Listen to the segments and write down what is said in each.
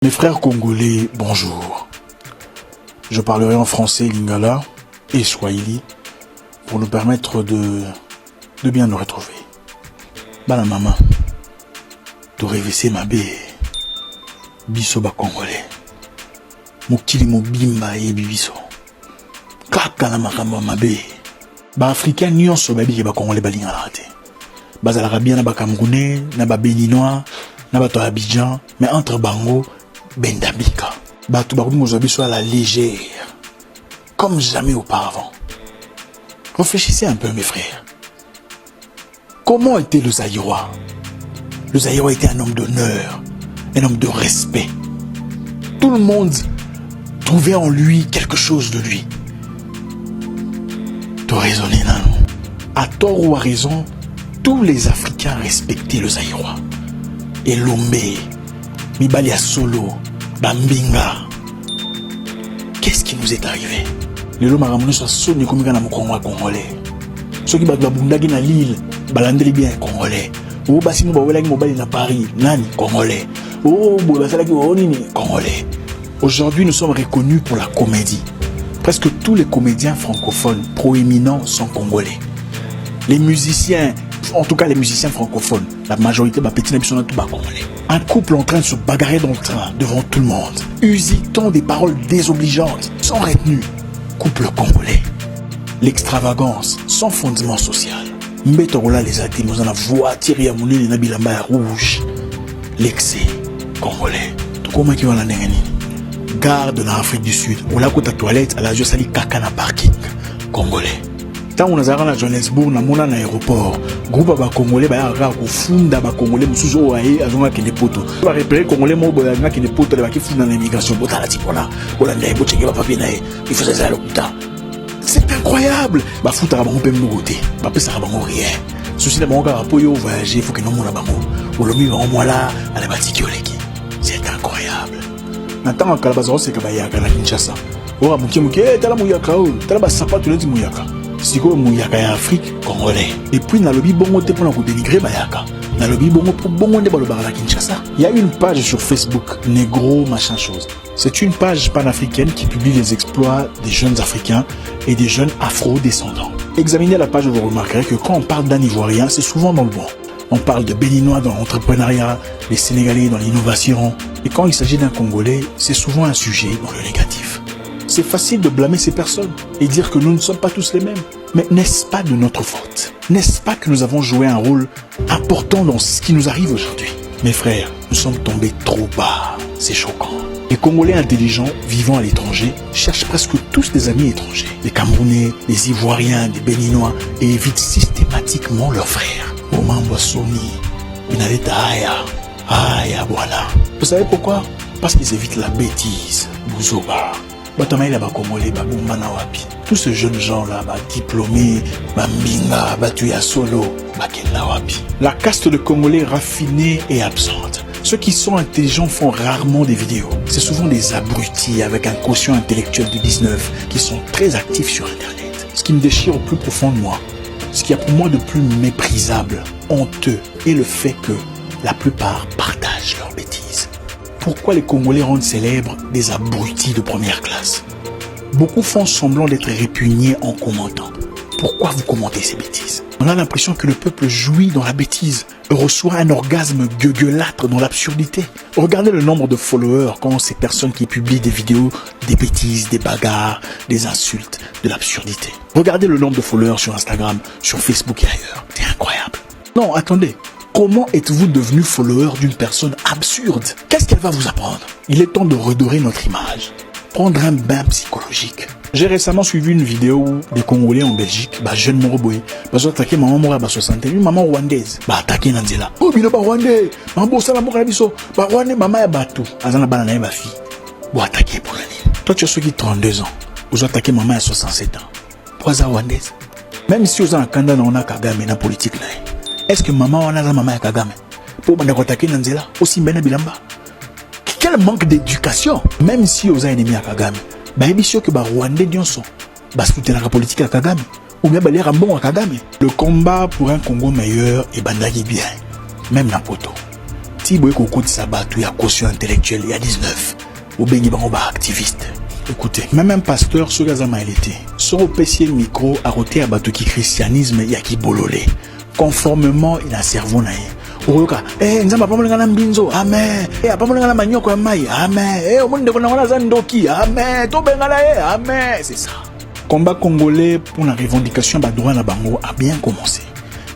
Mes frères congolais, bonjour. Je parlerai en français, lingala et swahili pour nous permettre de bien nous retrouver. Bana maman, to revese mabe, biso ba congolais. Mokili mobimba e bibiso. Kaka na makambo mabe. Ba africain nyonso ba bi ba congolais ba lingala te. Bazala bien na ba camerounais, na ba béninois, na ba to Abidjan, mais entre bango Bendabika. Batou bakoumi aujourd'hui soit à la légère, comme jamais auparavant. Réfléchissez un peu, mes frères. Comment était le Zaïrois? Le Zaïrois était un homme d'honneur, un homme de respect. Tout le monde trouvait en lui quelque chose de lui. Tu as raisonné, non? À tort ou à raison, tous les Africains respectaient le Zaïrois. Et Lomé, Mibali Solo, Bambinga. Qu'est-ce qui nous est arrivé? Les lots maramounes sont sonnés comme un congolais. Ceux qui battent la bundagi na l'île, balandri bien congolais. Oh, basino bawelagi mobile na Paris, nani congolais. Oh, basalaki onini congolais. Aujourd'hui, nous sommes reconnus pour la comédie. Presque tous les comédiens francophones proéminents sont congolais. Les musiciens, en tout cas les musiciens francophones, la majorité des petits sont tout bas congolais. Un couple en train de se bagarrer dans le train devant tout le monde, usitant des paroles désobligeantes, sans retenue. Couple congolais. L'extravagance, sans fondement social. Mbetorola les athées, nous en avons voiture à mon île, nabilamba rouge. L'excès congolais. Tout comment qui va la négani? Gare de l'Afrique du Sud, on a côté toilette, à la jeu sali kakana parking congolais. Tant on a à Johannesburg, na mona na aéroport, groupe ba congolais ba yaka ko funda ba congolais musuzo wae azonga kende poto. Ba repérer congolais mo ba yaka kende poto ba ki funda na immigration bota la tipona. Ola ndai bo tsheke ba papier nae. Il faut ça l'hôpital. C'est incroyable. Ba futa ba ngopé mbogoté. Ba pesa ba ngo rien. Souci na bango ka po yo voyager, faut que no mona bango. Olomi ba mola ala batiki oleki. C'est incroyable. Natanga kala bazaro c'est ka ba yaka na Kinshasa. Ora muke tala muyaka o, tala ba sapato lezi muyaka. Siko Mouyaka ya Afrique, congolais. Et puis, na lobi bongo te pour la dénigrer Mayaka. Na lobi bongo pour bongo de balobara Kinshasa. Il y a une page sur Facebook, Négro, machin chose. C'est une page panafricaine qui publie les exploits des jeunes Africains et des jeunes Afro-descendants. Examinez la page, vous remarquerez que quand on parle d'un Ivoirien, c'est souvent dans le bon. On parle de Béninois dans l'entrepreneuriat, les Sénégalais dans l'innovation. Et quand il s'agit d'un Congolais, c'est souvent un sujet dans le négatif. C'est facile de blâmer ces personnes et dire que nous ne sommes pas tous les mêmes. Mais n'est-ce pas de notre faute? N'est-ce pas que nous avons joué un rôle important dans ce qui nous arrive aujourd'hui? Mes frères, nous sommes tombés trop bas. C'est choquant. Les Congolais intelligents vivant à l'étranger cherchent presque tous des amis étrangers. Les Camerounais, les Ivoiriens, les Béninois et évitent systématiquement leurs frères. Omambo Soni, Binaleta Aya, voilà. Vous savez pourquoi? Parce qu'ils évitent la bêtise. Bouzoba. Tous ces jeunes gens-là, diplômés, Mbinga, Batuya Solo, la caste de Congolais raffinée et absente. Ceux qui sont intelligents font rarement des vidéos. C'est souvent des abrutis avec un quotient intellectuel de 19 qui sont très actifs sur Internet. Ce qui me déchire au plus profond de moi, ce qu'il y a pour moi de plus méprisable, honteux, est le fait que la plupart partagent leurs bêtises. Pourquoi les Congolais rendent célèbres des abrutis de première classe? Beaucoup font semblant d'être répugnés en commentant. Pourquoi vous commentez ces bêtises? On a l'impression que le peuple jouit dans la bêtise, reçoit un orgasme gueulâtre dans l'absurdité. Regardez le nombre de followers quand ces personnes qui publient des vidéos, des bêtises, des bagarres, des insultes, de l'absurdité. Regardez le nombre de followers sur Instagram, sur Facebook et ailleurs. C'est incroyable. Non, attendez. Comment êtes-vous devenu follower d'une personne absurde? Qu'est-ce qu'elle va vous apprendre? Il est temps de redorer notre image. Prendre un bain psychologique. J'ai récemment suivi une vidéo des Congolais en Belgique, jeune Moroboy, ils ont attaqué maman Mora 60, une maman rwandaise, attaqué Nanzela. Oh, bino rwandais, maman sala moko na biso, rwandais maman ya batu, azana bana na ba fille. Bo attaqué pour la ligne. Toi tu as ceux qui 32 ans, vous attaqué maman à 67 ans. Pourquoi rwandaise? Même si vous avez un candidat on a Kagame na politique là. Est-ce que maman wana za maman ya Kagame? Pour banda ko attaquer Nanzela, aussi mbena bilamba. Quel manque d'éducation, même si vous avez ennemi à Kagame. Baïbi sûr que Rwandais Dionson, soutenir la politique à Kagame, ou bien les rambons à Kagame. Le combat pour un Congo meilleur est bandagi bien, même na poto. parti boye kokotisa bato ya caution intellectuelle ya 19 obengi bango ba activiste. Écoutez, même un pasteur sur Gazama il était sur opécier micro à roter à bato qui christianisme ya ki bololé conformément il a cerveau naé. Oyoka nzamba pamolenga na mbinzo amen pamolenga na manyoko ya mai amen omonde kona wana zandoki amen to bengala amen. C'est ça. Combat congolais pour la revendication ba droit na bango a bien commencé.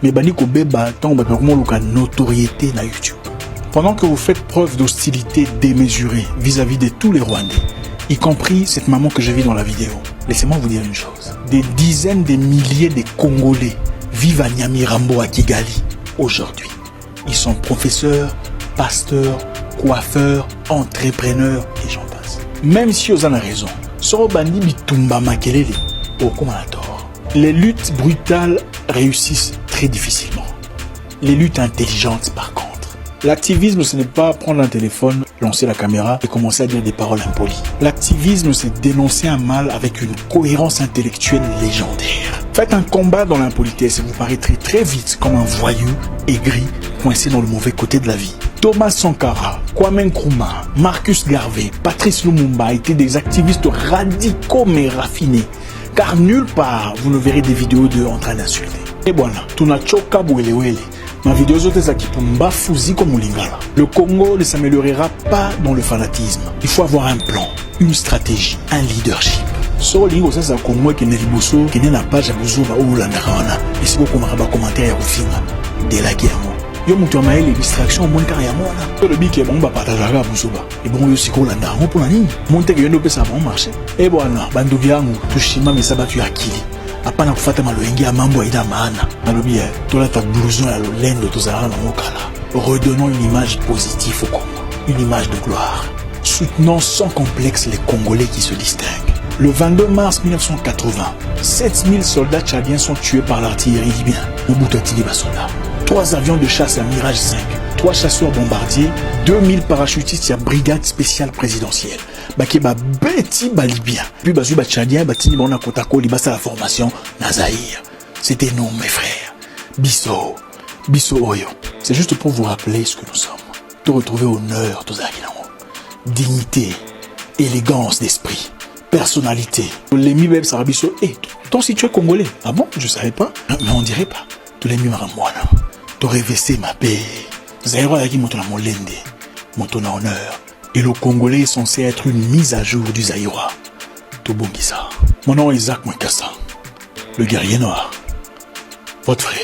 Mais bani ko beba tant ba comment luka notoriété na YouTube. Pendant que vous faites preuve d'hostilité démesurée vis-à-vis de tous les Rwandais, y compris cette maman que j'ai vue dans la vidéo. Laissez-moi vous dire une chose. Des dizaines de milliers de Congolais vivent à Nyamirambo, à Kigali, aujourd'hui. Ils sont professeurs, pasteurs, coiffeurs, entrepreneurs, et j'en passe. Même si vous en avez raison, Sorobandi Bitumba Makelele, au tort. Les luttes brutales réussissent très difficilement. Les luttes intelligentes, par contre. L'activisme, ce n'est pas prendre un téléphone, lancer la caméra et commencer à dire des paroles impolies. L'activisme, c'est dénoncer un mal avec une cohérence intellectuelle légendaire. Faites un combat dans l'impolitesse et vous paraîtrez très vite comme un voyou aigri, coincé dans le mauvais côté de la vie. Thomas Sankara, Kwame Nkrumah, Marcus Garvey, Patrice Lumumba étaient des activistes radicaux mais raffinés. Car nulle part, vous ne verrez des vidéos d'eux en train d'insulter. Et voilà, tunachoka bwelewele. Ma vidéo comme le Congo ne s'améliorera pas dans le fanatisme. Il faut avoir un plan, une stratégie, un leadership. So lingo sasa Congo qui ne liboso qui n'a page à buzoba ou la narana. Et si vous commencez commentaire à Rufinga de la guerre. Yo mutu amaye les distractions mon car ya mona. To le bike bon ba partager à buzoba. Et bon yo siko la ndaro pour la nini. Monte que yo no pesa bon marché. Et bwana bandu byangu tushima mesabatu ya akili. Apana kufata maloyengi ya mambo ina maana. Nalobi tola ta blouson ya lolendo tozala na mokala. Redonnons une image positive au Congo, une image de gloire. Soutenons sans complexe les Congolais qui se distinguent. Le 22 mars 1980, 7000 soldats tchadiens sont tués par l'artillerie libyenne. Mobutu Atili Basoda. 3 avions de chasse à Mirage 5, 3 chasseurs bombardiers, 2000 parachutistes à brigade spéciale présidentielle. Bakeba beti balibien. Puis basu ba tchadien batini bona kotako libasa la formation na Zaïre. C'était nous mes frères. Bisso Oyo. C'est juste pour vous rappeler ce que nous sommes. De retrouver honneur tous dignité, élégance d'esprit, personnalité. Les mi beb sarabiso toi si tu es congolais. Ah bon, je savais pas. Mais on dirait pas. Tous les mi maramwana. T'aurais vessé ma paix. Zaïro yaki moto na molende. Moto na honneur. Et le Congolais est censé être une mise à jour du Zaïrois. Tobongisa. Mon nom est Isaac Mwekassa, le guerrier noir. Votre frère.